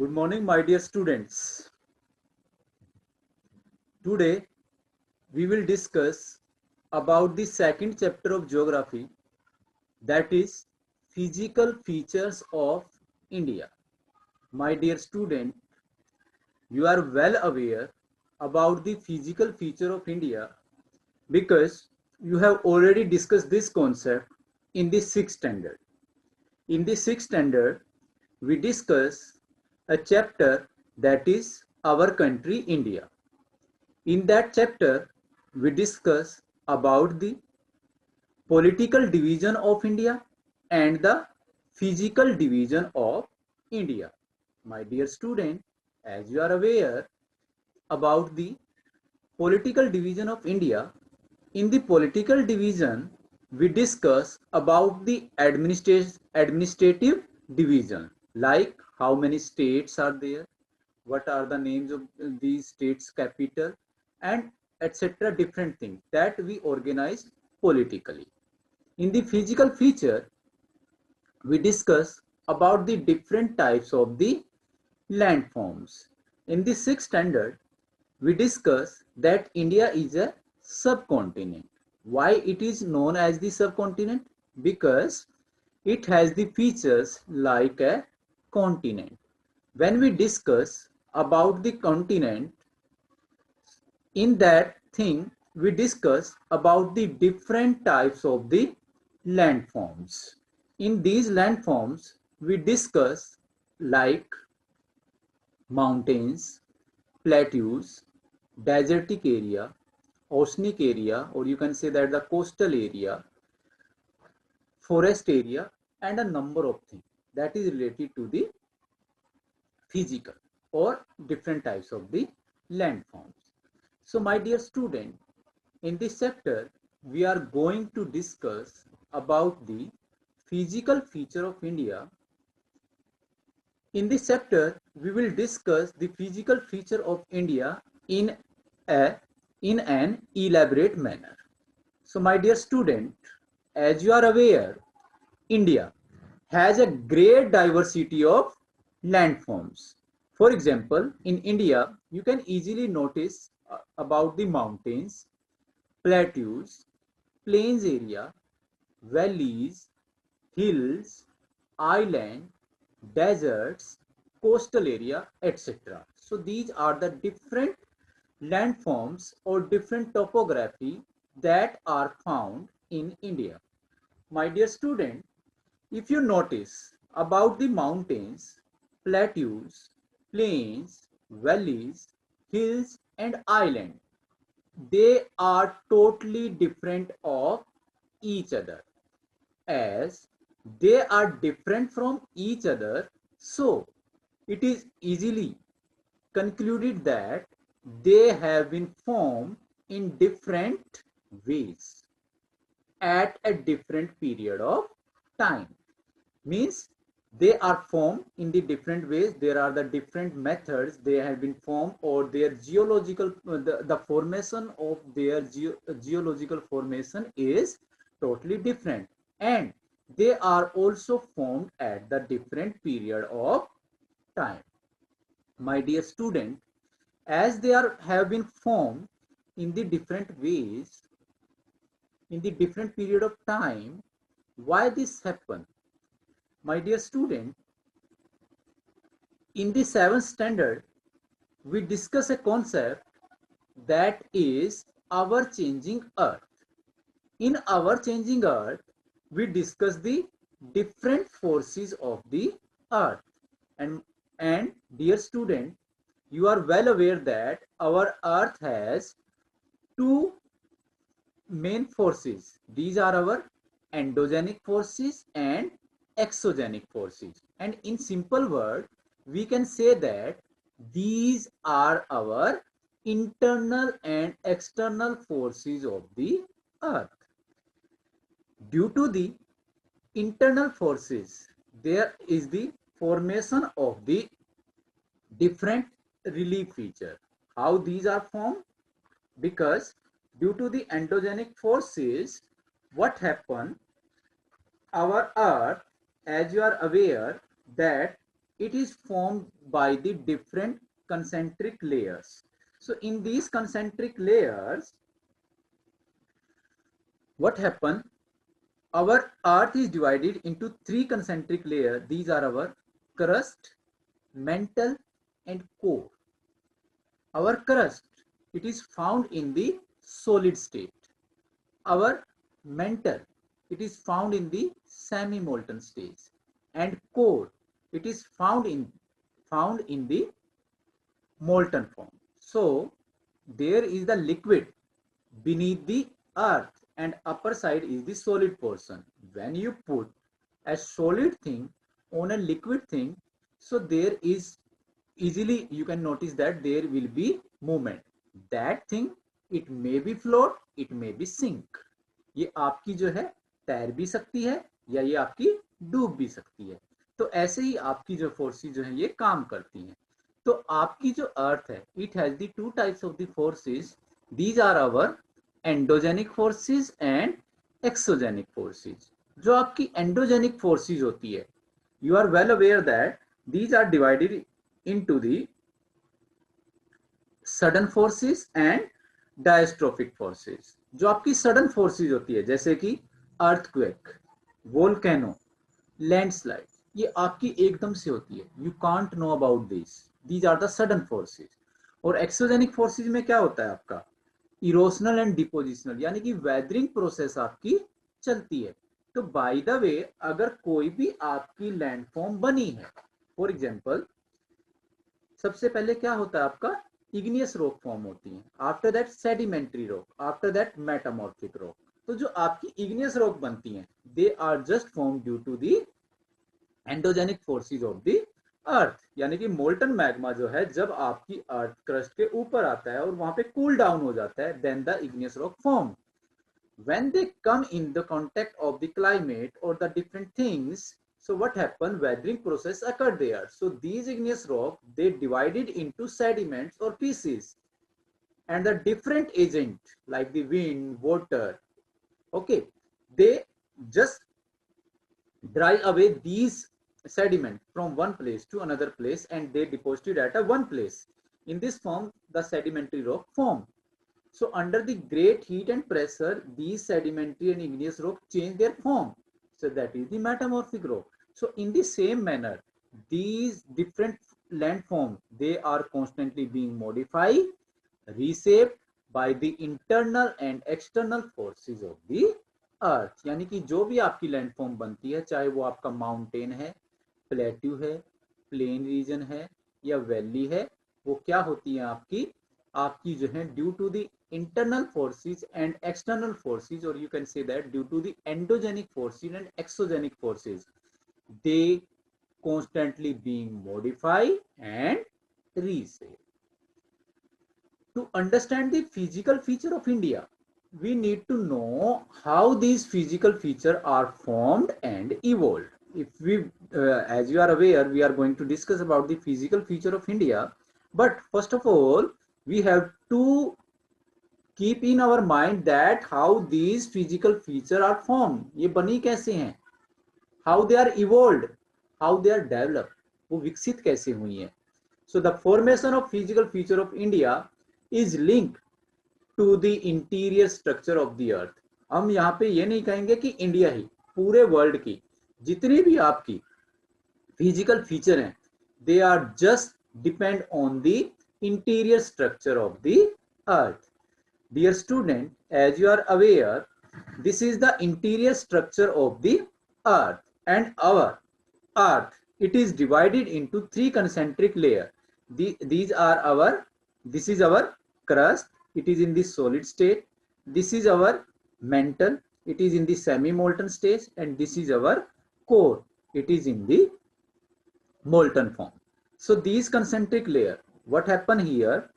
Good morning, my dear students. Today we will discuss about the second chapter of geography, that is physical features of India. My dear student, you are well aware about the physical feature of India because you have already discussed this concept in the sixth standard. In the sixth standard, we discuss a chapter that is our country India. In that chapter, we discuss about the political division of India and the physical division of India. My dear student, as you are aware about the political division of India, in the political division, we discuss about the administrative division, like how many states are there, what are the names of these states capital, and etc. different things that we organize politically. In the physical feature, we discuss about the different types of the landforms. In the sixth standard, we discuss that India is a subcontinent. Why it is known as the subcontinent? Because it has the features like a continent. When we discuss about the continent, in that thing we discuss about the different types of the landforms. In these landforms, we discuss like mountains, plateaus, desertic area, oceanic area, or you can say that the coastal area, forest area, and a number of things that is related to the physical or different types of the landforms. So my dear student, in this chapter, we are going to discuss about the physical feature of India. In this chapter, we will discuss the physical feature of India a, in an elaborate manner. So my dear student, as you are aware, India has a great diversity of landforms. For example, in India, you can easily notice about the mountains, plateaus, plains area, valleys, hills, island, deserts, coastal area, etc. So these are the different landforms or different topography that are found in India. My dear student, if you notice about the mountains, plateaus, plains, valleys, hills and island, they are totally different of each other. As they are different from each other, so it is easily concluded that they have been formed in different ways at a different period of time. Means they are formed in the different ways. There are the different methods they have been formed, or their geological the formation of their geological formation is totally different, and they are also formed at the different period of time. My dear student, as they are have been formed in the different ways in the different period of time, why this happen? My dear student, in the seventh standard, we discuss a concept that is our changing earth. In our changing earth, we discuss the different forces of the earth. And dear student, you are well aware that our earth has two main forces. These are our endogenic forces and exogenic forces. And in simple word, we can say that these are our internal and external forces of the earth. Due to the internal forces, there is the formation of the different relief feature. How these are formed? Because due to the endogenic forces, what happened? Our earth, as you are aware, that it is formed by the different concentric layers. So in these concentric layers, what happen? Our earth is divided into three concentric layers. These are our crust, mantle, and core. Our crust, it is found in the solid state. Our mantle, it is found in the semi-molten stage. And core, it is found in the molten form. So there is the liquid beneath the earth and upper side is the solid portion. When you put a solid thing on a liquid thing, so there is easily you can notice that there will be movement. That thing, it may be float, it may be sink. ये आपकी जो है तैर भी सकती है या ये आपकी डूब भी सकती है. तो ऐसे ही आपकी जो फोर्सेस जो है ये काम करती हैं. तो आपकी जो अर्थ है, it has the two types of the forces. These are our endogenic forces and exogenic forces. जो आपकी एंडोजेनिक फोर्सेस होती है, you are well aware that these are divided into the sudden forces and diastrophic forces. जो आपकी sudden forces होती है जैसे कि earthquake, volcano, landslide, ये आपकी एकदम से होती है. You can't know about this. These are the sudden forces. और exogenic forces में क्या होता है आपका? इरोशनल एंड डिपोजिशनल, यानी कि वेदरिंग प्रोसेस आपकी चलती है. तो बाय द वे, अगर कोई भी आपकी लैंडफॉर्म बनी है, फॉर एग्जांपल सबसे पहले क्या होता है आपका? इग्नियस रॉक फॉर्म होती है. After that sedimentary rock, after that metamorphic rock. तो जो आपकी इग्नियस रॉक बनती हैं, they are just form due to the endogenic forces of the earth. यानी कि मोल्टन मैग्मा जो है जब आपकी अर्थ क्रस्ट के ऊपर आता है और वहां पे कूल डाउन हो जाता है, then the igneous rock form. When they come in the contact of the climate or the different things, so what happened? Weathering process occurred there. So these igneous rock, they divided into sediments or pieces, and the different agent like the wind, water, okay, they just dry away these sediment from one place to another place, and they deposited at a one place. In this form, the sedimentary rock formed. So under the great heat and pressure, these sedimentary and igneous rock change their form. So that is the metamorphic rock. So in the same manner, these different landforms, they are constantly being modified, reshaped by the internal and external forces of the earth. यानी कि जो भी आपकी landform बनती है, चाहे वो आपका माउंटेन है, प्लेट्यू है, प्लेन रीजन है या वैली है, वो क्या होती है आपकी जो है due to the internal forces and external forces, or you can say that due to the endogenic forces and exogenic forces, they constantly being modified and reshaped. To understand the physical feature of India, we need to know how these physical features are formed and evolved. If we, as you are aware, we are going to discuss about the physical feature of India. But first of all, we have to keep in our mind that how these physical features are formed. ये बनी कैसे हैं? How they are evolved, how they are developed, वो विकसित कैसे हुई हैं? So the formation of physical feature of India is linked to the interior structure of the earth. हम यहाँ पे ये नहीं कहेंगे कि इंडिया ही, पूरे वर्ल्ड की जितनी भी आपकी फिजिकल फीचर हैं, they are just depend on the interior structure of the earth. Dear student, as you are aware, this is the interior structure of the earth, and our earth, it is divided into three concentric layers. This is our crust, it is in the solid state. This is our mantle, it is in the semi-molten stage, and this is our core, it is in the molten form. So these concentric layer, what happened here?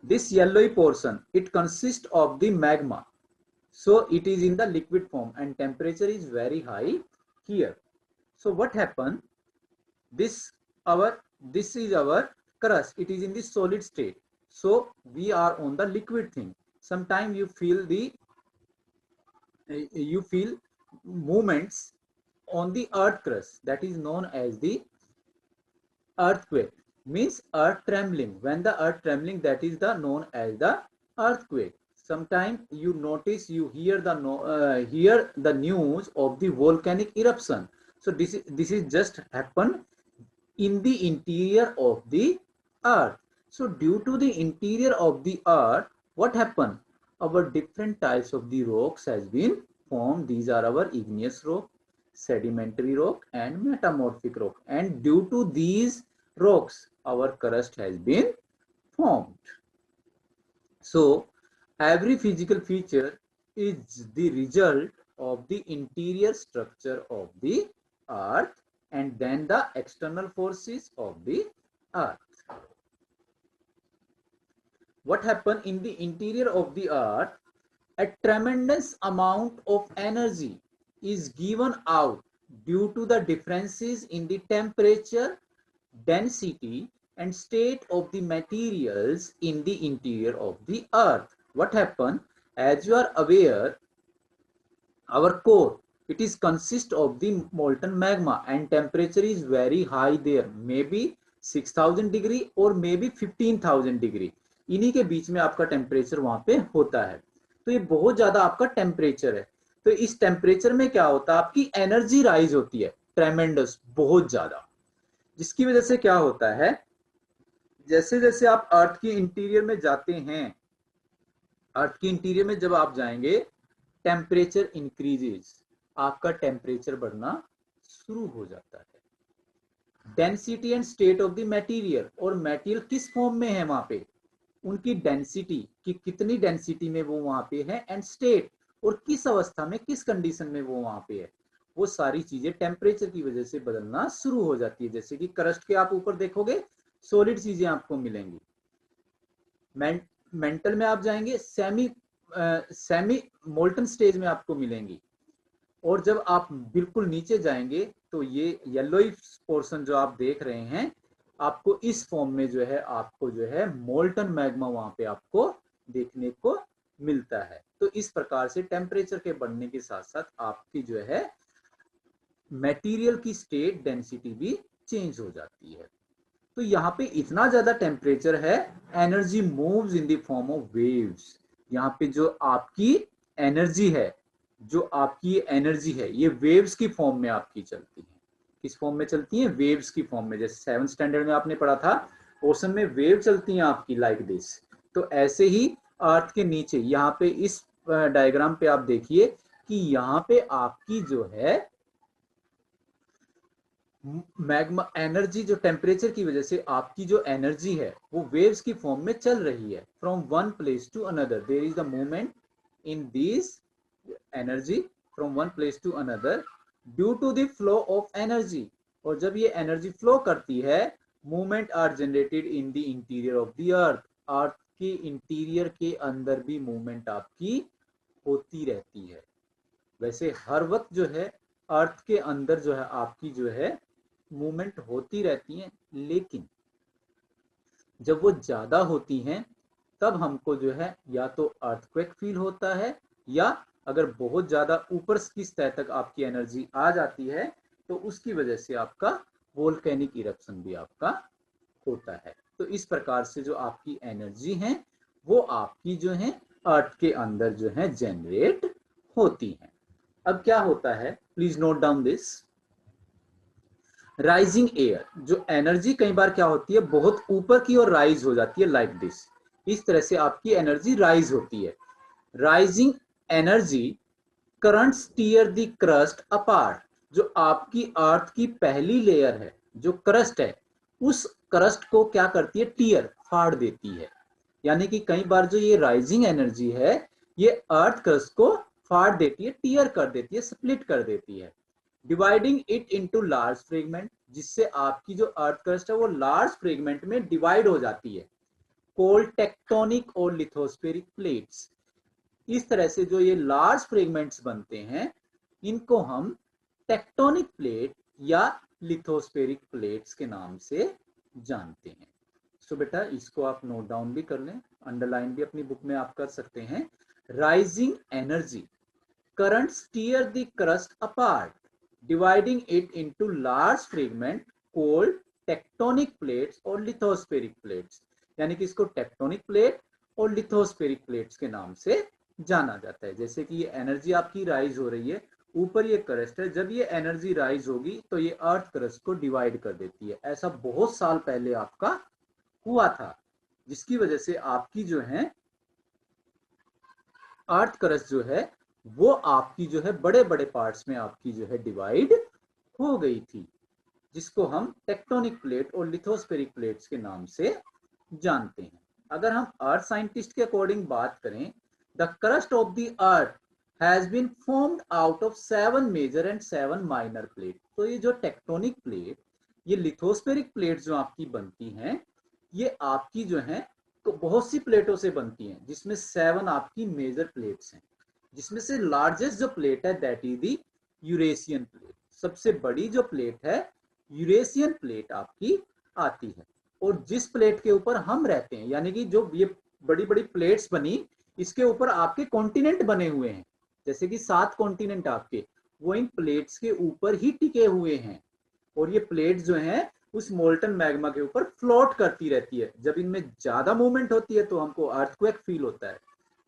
This yellowy portion, it consists of the magma. So it is in the liquid form and temperature is very high here. So what happened? This is our crust. It is in the solid state. So we are on the liquid thing. Sometimes you feel movements on the earth crust, that is known as the earthquake means earth trembling. When the earth trembling, that is the known as the earthquake. Sometimes you notice, you hear the news of the volcanic eruption. So this is just happen in the interior of the earth. So due to the interior of the earth, what happened? Our different types of the rocks has been formed. These are our igneous rock, sedimentary rock and metamorphic rock. And due to these rocks, our crust has been formed. So every physical feature is the result of the interior structure of the earth and then the external forces of the earth. What happened in the interior of the earth? A tremendous amount of energy is given out due to the differences in the temperature, density and state of the materials in the interior of the earth. What happened? As you are aware, our core, it is consist of the molten magma and temperature is very high there, maybe 6000 degree or maybe 15000 degree. इन्हीं के बीच में आपका temperature वहां पे होता है. तो ये बहुत ज्यादा आपका टेम्परेचर है. तो इस टेम्परेचर में क्या होता है? आपकी एनर्जी राइज होती है ट्रेमेंडस, बहुत ज्यादा, जिसकी वजह से क्या होता है, जैसे जैसे आप अर्थ की इंटीरियर में जाते हैं, अर्थ की इंटीरियर में जब आप जाएंगे, टेम्परेचर इंक्रीजेस, आपका टेम्परेचर बढ़ना शुरू हो जाता है. Density and state of the material, और मटेरियल किस फॉर्म में है वहां पे, उनकी डेंसिटी कि कितनी डेंसिटी में वो वहां पे है, एंड स्टेट, और किस अवस्था में, किस कंडीशन में वो वहां पे है, वो सारी चीजें टेम्परेचर की वजह से बदलना शुरू हो जाती है. जैसे कि क्रस्ट के आप ऊपर देखोगे सॉलिड चीजें आपको मिलेंगी, मेंटल में आप जाएंगे सेमी मोल्टन स्टेज में आपको मिलेंगी, और जब आप बिल्कुल नीचे जाएंगे तो ये येलोइश पोर्शन जो आप देख रहे हैं, आपको इस फॉर्म में जो है, आपको जो है मोल्टन मैग्मा वहां पे आपको देखने को मिलता है. तो इस प्रकार से टेम्परेचर के बढ़ने के साथ साथ आपकी जो है मटेरियल की स्टेट डेंसिटी भी चेंज हो जाती है. तो यहाँ पे इतना ज्यादा टेम्परेचर है, energy moves in the form of waves. यहाँ पे जो आपकी एनर्जी है, जो आपकी एनर्जी है, ये वेव्स की फॉर्म में आपकी चलती है. किस फॉर्म में चलती है? वेव्स की फॉर्म में. जैसे 7th स्टैंडर्ड में आपने पढ़ा था, ओशन में वेव चलती हैं आपकी लाइक दिस. तो ऐसे ही अर्थ के नीचे यहाँ पे इस डायग्राम पे आप देखिए कि यहाँ पे आपकी जो है मैग्मा एनर्जी, जो टेम्परेचर की वजह से आपकी जो एनर्जी है वो वेव्स की फॉर्म में चल रही है. From one place to another there is the movement in this energy from one place to another due to the flow of energy. और जब ये एनर्जी फ्लो करती है, movement are generated in the interior of the earth. Earth के interior के अंदर भी movement आपकी होती रहती है. वैसे हर वक्त जो है अर्थ के अंदर जो है आपकी जो है मूवमेंट होती रहती है, लेकिन जब वो ज्यादा होती हैं तब हमको जो है या तो अर्थक्वेक फील होता है, या अगर बहुत ज्यादा ऊपर की सतह तक आपकी एनर्जी आ जाती है तो उसकी वजह से आपका वोल्केनिक इरप्शन भी आपका होता है. तो इस प्रकार से जो आपकी एनर्जी है वो आपकी जो है अर्थ के अंदर जो है जनरेट होती है. अब क्या होता है, please note down this. Rising air, जो एनर्जी कई बार क्या होती है, बहुत ऊपर की ओर राइज हो जाती है लाइक दिस. इस तरह से आपकी एनर्जी राइज होती है. Rising energy currents tier the crust apart. जो आपकी अर्थ की पहली लेयर है, जो क्रस्ट है, उस क्रस्ट को क्या करती है, टीयर, फाड़ देती है. यानी कि कई बार जो ये राइजिंग एनर्जी है ये अर्थ क्रस्ट को फाड़ देती है, टीयर कर देती है, स्प्लिट कर देती है, dividing it into large fragment, जिससे आपकी जो अर्थ क्रस्ट है वो लार्ज फ्रेगमेंट में डिवाइड हो जाती है, कॉल्ड टेक्टोनिक और लिथोस्फेरिक प्लेट्स. इस तरह से जो ये लार्ज फ्रेगमेंट्स बनते हैं इनको हम टेक्टोनिक प्लेट या लिथोस्फेरिक प्लेट्स के नाम से जानते हैं. सो बेटा इसको आप नोट डाउन भी कर लें, अंडरलाइन भी अपनी बुक में आप कर सकते हैं. Rising energy currents tier the crust apart, dividing it into large fragment called tectonic plates और लिथोस्फेरिक प्लेट्स, यानी कि इसको टेक्टोनिक प्लेट और लिथोस्फेरिक प्लेट्स के नाम से जाना जाता है। जैसे कि ये एनर्जी आपकी राइज हो रही है, ऊपर ये क्रस्ट है, जब ये एनर्जी राइज होगी तो ये अर्थ क्रस्ट को डिवाइड कर देती है। ऐसा बहुत साल पहले आपका हुआ था, जिसकी वजह से आपकी जो है अर्थ क्रस्ट जो है वो आपकी जो है बड़े बड़े पार्ट्स में आपकी जो है डिवाइड हो गई थी, जिसको हम टेक्टोनिक प्लेट और लिथोस्फेरिक प्लेट्स के नाम से जानते हैं। अगर हम अर्थ साइंटिस्ट के अकॉर्डिंग बात करें, the crust of the earth has been formed out of 7 major and 7 minor plate. तो ये जो टेक्टोनिक प्लेट, ये लिथोस्फेरिक प्लेट जो आपकी बनती हैं, ये आपकी जो है तो बहुत सी प्लेटों से बनती हैं, जिसमें 7 आपकी मेजर प्लेट्स हैं, जिसमें से लार्जेस्ट जो प्लेट है that is the Eurasian plate. सबसे बड़ी जो प्लेट है यूरेशियन प्लेट आपकी आती है। और जिस प्लेट के ऊपर हम रहते हैं, यानी कि जो ये बड़ी बड़ी प्लेट्स बनी, इसके ऊपर आपके कॉन्टिनेंट बने हुए हैं, जैसे कि 7 कॉन्टिनेंट आपके, वो इन प्लेट्स के ऊपर ही टिके हुए हैं। और ये प्लेट्स जो हैं उस मोल्टन मैग्मा के ऊपर फ्लोट करती रहती है। जब इनमें ज्यादा मूवमेंट होती है तो हमको अर्थक्वेक फील होता है,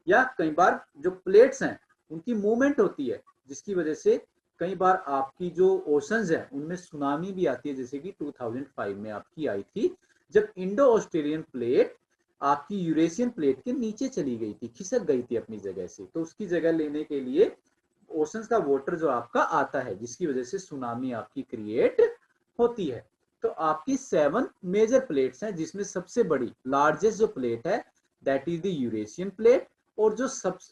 या कई बार जो प्लेट्स हैं उनकी मूवमेंट होती है, जिसकी वजह से कई बार आपकी जो ओशंस है उनमें सुनामी भी आती है, जैसे कि 2005 में आपकी आई थी, जब इंडो ऑस्ट्रेलियन प्लेट आपकी यूरेशियन प्लेट के नीचे चली गई थी, खिसक गई थी अपनी जगह से। तो उसकी जगह लेने के लिए ओशंस का वाटर जो आपका आता है, जिसकी वजह से सुनामी आपकी क्रिएट होती है। तो आपकी 7 मेजर प्लेट्स हैं, जिसमें सबसे बड़ी लार्जेस्ट जो प्लेट है that is the Eurasian plate, और जो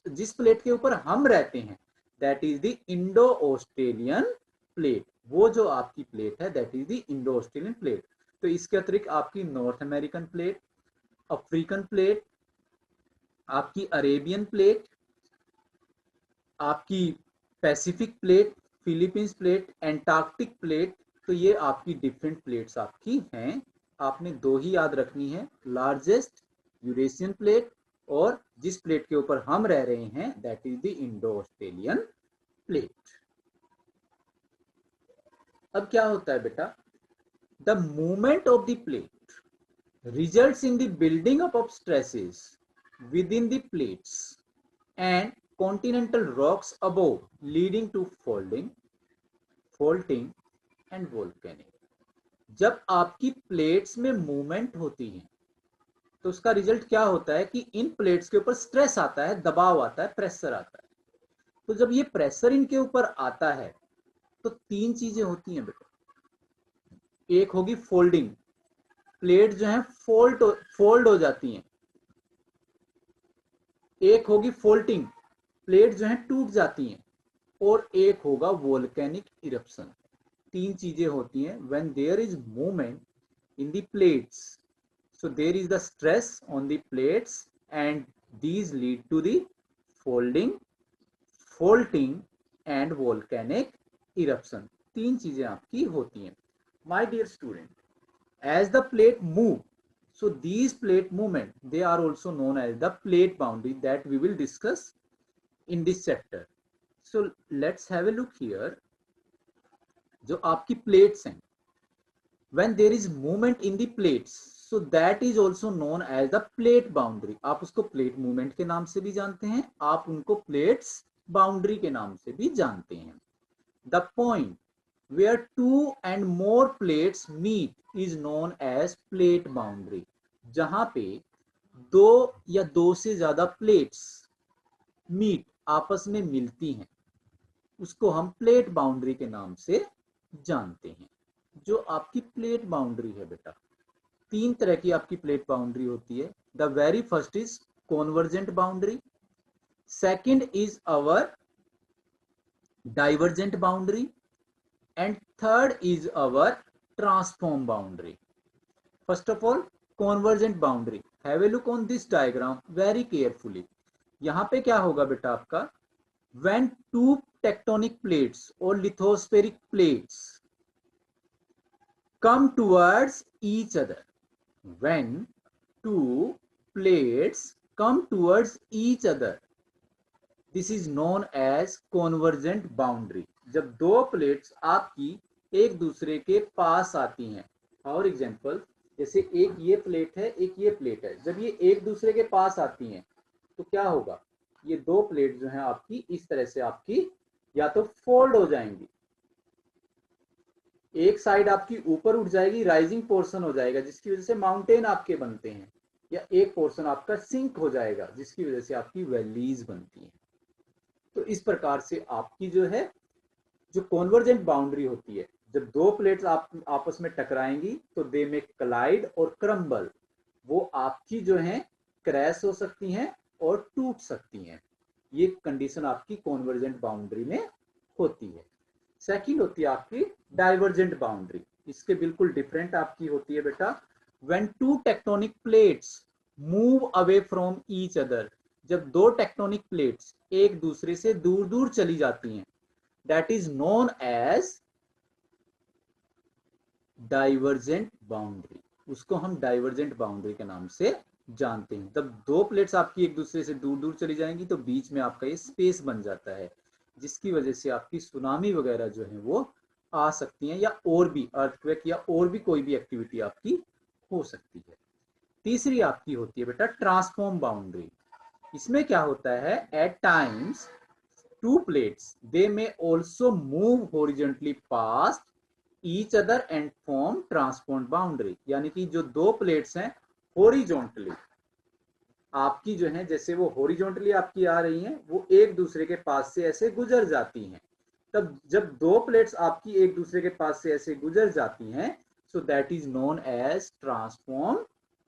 जिस प्लेट के ऊपर हम रहते हैं that is the Indo Australian plate. वो जो आपकी प्लेट है that is the Indo Australian plate. तो इसके अतिरिक्त आपकी north American plate, African plate, आपकी अरेबियन प्लेट, आपकी Pacific plate, Philippines plate, Antarctic plate, तो ये आपकी डिफरेंट प्लेट्स आपकी हैं। आपने 2 ही याद रखनी है, लार्जेस्ट यूरेशियन प्लेट, और जिस प्लेट के ऊपर हम रह रहे हैं that is the Indo Australian plate. अब क्या होता है बेटा, the movement of the plate results in the building up of stresses with in the plates and continental rocks above, leading to faulting and volcanic। जब आपकी plates में movement होती है तो उसका रिजल्ट क्या होता है कि इन प्लेट्स के ऊपर स्ट्रेस आता है, दबाव आता है, प्रेशर आता है। तो जब ये प्रेशर इनके ऊपर आता है तो 3 चीजें होती हैं बेटा। एक होगी फोल्डिंग, प्लेट जो है फोल्ड हो जाती हैं। एक होगी फोल्टिंग, प्लेट जो है टूट जाती हैं। और एक होगा वोल्केनिक इरप्शन। 3 चीजें होती हैं when there is movement in the plates, so there is the stress on the plates and these lead to the folding, faulting and volcanic eruption. 3 चीजें आपकी होती हैं। My dear student, as the plate move, so these plate movement they are also known as the plate boundary that we will discuss in this chapter. So let's have a look here। जो आपकी plates हैं, when there is movement in the plates, so that is also known as the plate boundary। आप उसको plate movement के नाम से भी जानते हैं, आप उनको plates boundary के नाम से भी जानते हैं। The point where 2 and more plates meet is known as plate boundary। जहां पे 2 या 2 से ज्यादा प्लेट्स मीट आपस में मिलती हैं, उसको हम प्लेट बाउंड्री के नाम से जानते हैं। जो आपकी प्लेट बाउंड्री है बेटा, 3 तरह की आपकी प्लेट बाउंड्री होती है। The very first is convergent boundary, second is our divergent boundary, and third is our transform boundary। First of all, convergent boundary। Have a look on this diagram very carefully। यहां पे क्या होगा बेटा आपका, when 2 tectonic plates or lithospheric plates come towards each other, when 2 plates come towards each other, this is known as convergent boundary। जब 2 plates आपकी एक दूसरे के पास आती हैं और एग्जांपल, जैसे एक ये प्लेट है, एक ये प्लेट है, जब ये एक दूसरे के पास आती हैं तो क्या होगा, ये दो प्लेट जो है आपकी इस तरह से आपकी या तो फोल्ड हो जाएंगी, एक साइड आपकी ऊपर उठ जाएगी, राइजिंग पोर्शन हो जाएगा जिसकी वजह से माउंटेन आपके बनते हैं, या एक पोर्शन आपका सिंक हो जाएगा जिसकी वजह से आपकी वैलीज बनती हैं। तो इस प्रकार से आपकी जो है जो कॉन्वर्जेंट बाउंड्री होती है, जब दो प्लेट्स आप आपस में टकराएंगी तो दे में कलाइड और क्रम्बल, वो आपकी जो है क्रैश हो सकती हैं और टूट सकती हैं। ये कंडीशन आपकी कॉन्वर्जेंट बाउंड्री में होती है। सेकंड होती है आपकी डाइवर्जेंट बाउंड्री, इसके बिल्कुल डिफरेंट आपकी होती है बेटा। When two tectonic plates move away from each other, जब दो टेक्टोनिक प्लेट्स एक दूसरे से दूर दूर चली जाती हैं, that is known as divergent boundary, उसको हम डाइवर्जेंट बाउंड्री के नाम से जानते हैं। तब दो प्लेट्स आपकी एक दूसरे से दूर दूर चली जाएंगी तो बीच में आपका ये स्पेस बन जाता है, जिसकी वजह से आपकी सुनामी वगैरह जो है वो आ सकती हैं, या और भी अर्थक्वेक या और भी कोई भी एक्टिविटी आपकी हो सकती है। तीसरी आपकी होती है बेटा ट्रांसफॉर्म बाउंड्री। इसमें क्या होता है, at times two plates they may also move horizontally past each other and form transform boundary, यानी कि जो दो प्लेट्स हैं हॉरिजॉन्टली आपकी जो है, जैसे वो हॉरिजॉन्टली आपकी आ रही हैं, वो एक दूसरे के पास से ऐसे गुजर जाती हैं। तब जब दो प्लेट्स आपकी एक दूसरे के पास से ऐसे गुजर जाती हैं, so that is known as transform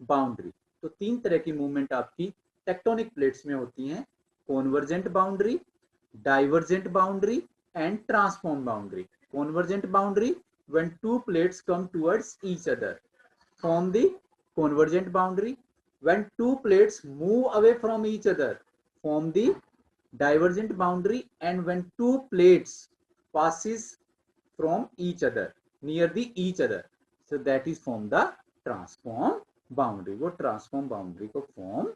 boundary. तो तीन तरह की मूवमेंट आपकी टेक्टोनिक प्लेट्स में होती हैं, convergent boundary, divergent boundary and transform boundary. Convergent boundary, when two plates come towards each other, form the convergent boundary. When two plates move away from each other, form the divergent boundary. And when two plates passes from each other, near the each other, so that is form the transform boundary. वो transform boundary को form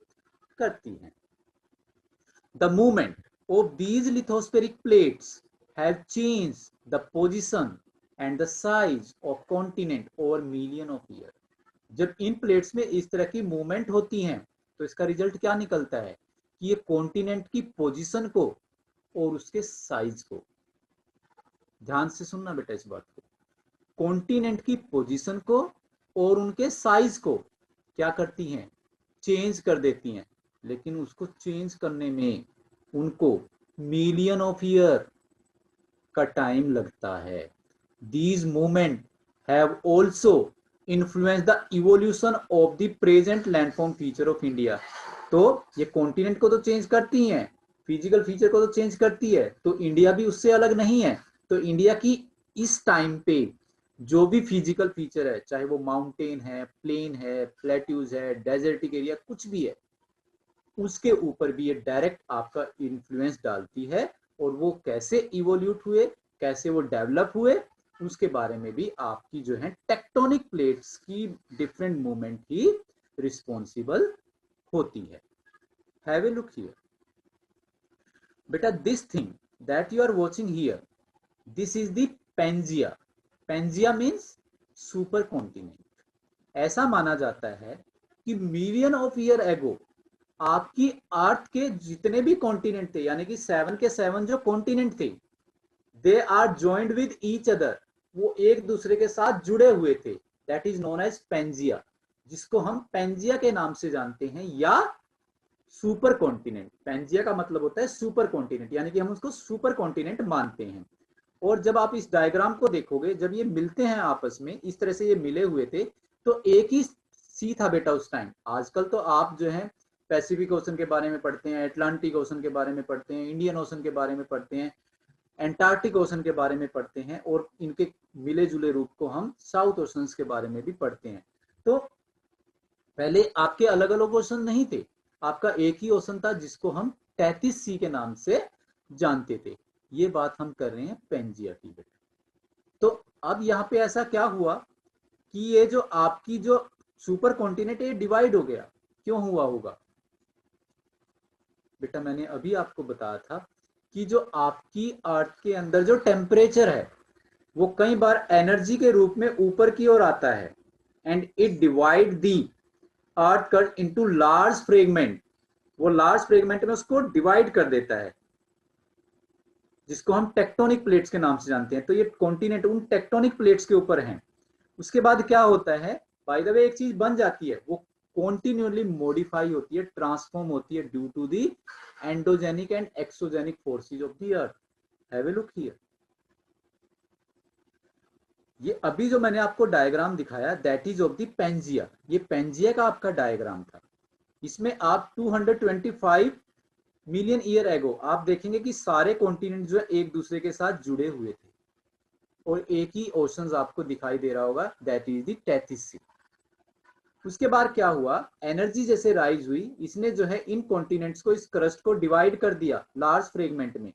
करती है। The movement of these lithospheric plates have changed the position and the size of continent over million of years. जब इन plates में इस तरह की movement होती हैं तो इसका रिजल्ट क्या निकलता है कि ये कॉन्टिनेंट की पोजीशन को और उसके साइज को, ध्यान से सुनना बेटा इस बात को, कॉन्टिनेंट की पोजीशन को और उनके साइज को क्या करती हैं, चेंज कर देती हैं। लेकिन उसको चेंज करने में उनको मिलियन ऑफ ईयर का टाइम लगता है। These movement have also influence the evolution of the present landform feature of India. तो ये कॉन्टिनेंट को तो चेंज करती हैं, फिजिकल फीचर को तो चेंज करती है, तो इंडिया भी उससे अलग नहीं है। तो इंडिया की इस टाइम पे जो भी फिजिकल फीचर है, चाहे वो माउंटेन है, प्लेन है, प्लेट्यूज है, डेजर्टिक एरिया, कुछ भी है, उसके ऊपर भी ये डायरेक्ट आपका इन्फ्लुएंस डालती है। और वो कैसे इवोल्यूट हुए, कैसे वो डेवलप हुए, उसके बारे में भी आपकी जो है टेक्टोनिक प्लेट्स की डिफरेंट मूवमेंट ही रिस्पॉन्सिबल होती है। हैव ए लुक हियर बेटा, this thing that you are watching here, this is the Pangaea. Pangaea means super continent. ऐसा माना जाता है कि मिलियन ऑफ ईयर एगो आपकी अर्थ के जितने भी कॉन्टिनेंट थे, यानी कि 7 के 7 जो कॉन्टिनेंट थे, they are joined with each other, वो एक दूसरे के साथ जुड़े हुए थे। That is known as Pangaea, जिसको हम पेंजिया के नाम से जानते हैं, या सुपर कॉन्टिनेंट। पेंजिया का मतलब होता है सुपर कॉन्टिनेंट, यानी कि हम उसको सुपर कॉन्टिनेंट मानते हैं। और जब आप इस डायग्राम को देखोगे, जब ये मिलते हैं आपस में, इस तरह से ये मिले हुए थे, तो एक ही सी था बेटा उस टाइम। आजकल तो आप जो है पैसिफिक ओशन के बारे में पढ़ते हैं, अटलांटिक ओशन के बारे में पढ़ते हैं, इंडियन ओशन के बारे में पढ़ते हैं, एंटार्क्टिक ओशन के बारे में पढ़ते हैं, और इनके मिले जुले रूप को हम साउथ ओशंस के बारे में भी पढ़ते हैं। तो पहले आपके अलग अलग ओशन नहीं थे, आपका एक ही ओशन था जिसको हम 33 सी के नाम से जानते थे। ये बात हम कर रहे हैं पेंजिया की बेटा। तो अब यहाँ पे ऐसा क्या हुआ कि ये जो आपकी जो सुपर कॉन्टिनेंट ये डिवाइड हो गया, क्यों हुआ होगा बेटा? मैंने अभी आपको बताया था कि जो आपकी अर्थ के अंदर जो टेम्परेचर है वो कई बार एनर्जी के रूप में ऊपर की ओर आता है, and it divide the earth cut into large fragment, वो लार्ज फ्रेगमेंट में उसको डिवाइड कर देता है, जिसको हम टेक्टोनिक प्लेट्स के नाम से जानते हैं। तो ये कॉन्टिनेंट उन टेक्टोनिक प्लेट्स के ऊपर हैं। उसके बाद क्या होता है, बाय द वे एक चीज बन जाती है, वो कॉन्टिन्यूअसली मॉडिफाई होती है, ट्रांसफॉर्म होती है due to the endogenic and exogenic forces of the earth. Have a look here. ये अभी जो मैंने आपको डायग्राम दिखाया that is of the Pangaea, ये पेंजिया का आपका डायग्राम था। इसमें आप 225 मिलियन ईयर एगो आप देखेंगे कि सारे कॉन्टिनेंट जो है एक दूसरे के साथ जुड़े हुए थे और एक ही ओशंस आपको दिखाई दे रहा होगा, that is the Tethys sea. उसके बाद क्या हुआ, एनर्जी जैसे राइज हुई, इसने जो है इन कॉन्टिनेंट्स को, इस क्रस्ट को डिवाइड कर दिया लार्ज फ्रेगमेंट में।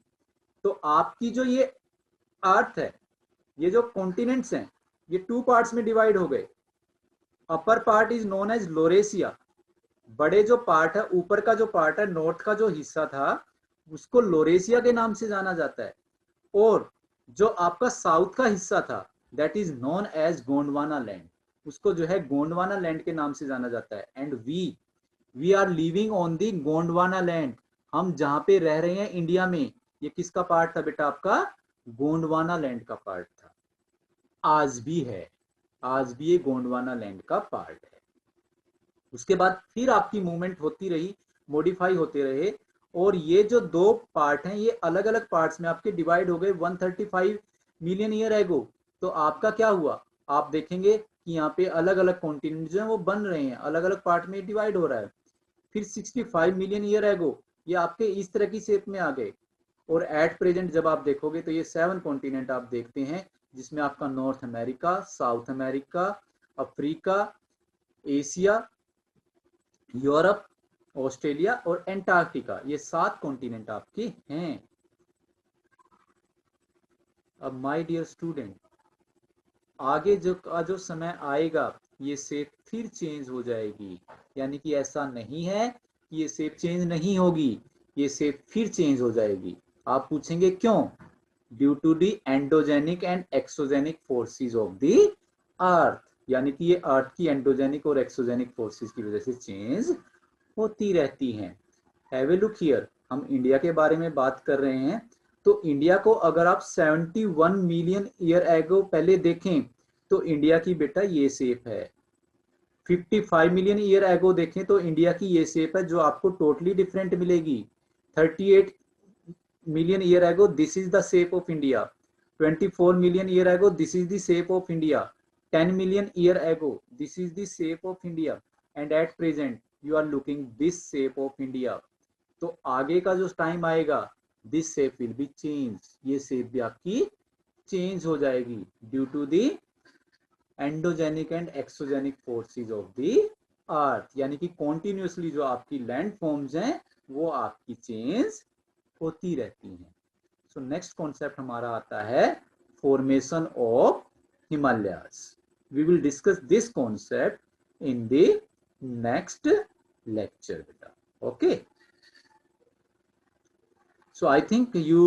तो आपकी जो ये अर्थ है, ये जो कॉन्टिनेंट्स हैं, ये टू पार्ट्स में डिवाइड हो गए। Upper part is known as Laurasia, बड़े जो पार्ट है, ऊपर का जो पार्ट है, नॉर्थ का जो हिस्सा था, उसको लोरेसिया के नाम से जाना जाता है। और जो आपका साउथ का हिस्सा था that is known as Gondwana land, उसको जो है गोंडवाना लैंड के नाम से जाना जाता है। And we are living on the Gondwana land, हम जहां पे रह रहे हैं इंडिया में, ये किसका पार्ट था बेटा, आपका गोंडवाना लैंड का पार्ट था, आज भी है, आज भी ये गोंडवाना लैंड का पार्ट है। उसके बाद फिर आपकी मूवमेंट होती रही, मॉडिफाई होते रहे, और ये जो दो पार्ट हैं ये अलग अलग पार्ट्स में आपके डिवाइड हो गए 135 मिलियन ईयर एगो। तो आपका क्या हुआ, आप देखेंगे कि यहाँ पे अलग अलग कॉन्टिनेंट जो है वो बन रहे हैं, अलग अलग पार्ट में डिवाइड हो रहा है। फिर 65 मिलियन ईयर एगो ये आपके इस तरह की शेप में आ गए, और एट प्रेजेंट जब आप देखोगे तो ये 7 कॉन्टिनेंट आप देखते हैं, जिसमें आपका north America, south America, Africa, Asia, Europe, Australia और एंटार्क्टिका, ये 7 कॉन्टिनेंट आपके हैं। अब माय डियर स्टूडेंट, आगे जो समय आएगा ये शेप फिर चेंज हो जाएगी, यानी कि ऐसा नहीं है कि ये शेप चेंज नहीं होगी, ये शेप फिर चेंज हो जाएगी। आप पूछेंगे क्यों, due to the endogenic and exogenic forces of the earth, यानी कि ये अर्थ की एंडोजेनिक और एक्सोजेनिक फोर्सेस की वजह से चेंज होती रहती हैं। हैव ए लुक हियर, हम इंडिया के बारे में बात कर रहे हैं, तो इंडिया को अगर आप 71 मिलियन ईयर एगो पहले देखें तो इंडिया की बेटा ये शेप है। 55 मिलियन ईयर एगो देखें तो इंडिया की ये शेप है, जो आपको टोटली डिफरेंट मिलेगी। 38 million year ago this is the shape of India. 24 million year ago this is the shape of India. 10 million year ago this is the shape of India, and at present you are looking this shape of India. तो आगे का जो time आएगा this shape will be change, ये shape भी आपकी change हो जाएगी due to the endogenic and exogenic forces of the earth, यानी कि कॉन्टिन्यूसली जो आपकी लैंड फॉर्म्स हैं वो आपकी चेंज होती रहती हैं। सो नेक्स्ट कॉन्सेप्ट हमारा आता है formation of Himalayas. We will discuss this concept in the next lecture बेटा, okay. So I think you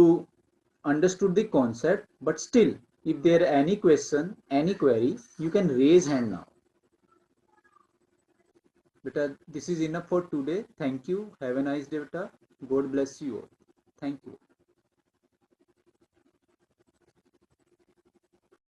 understood the concept, but still if there are any question, any query, you can raise hand now. Beta, this is enough for today. Thank you. Have a nice day, beta. God bless you all. Thank you.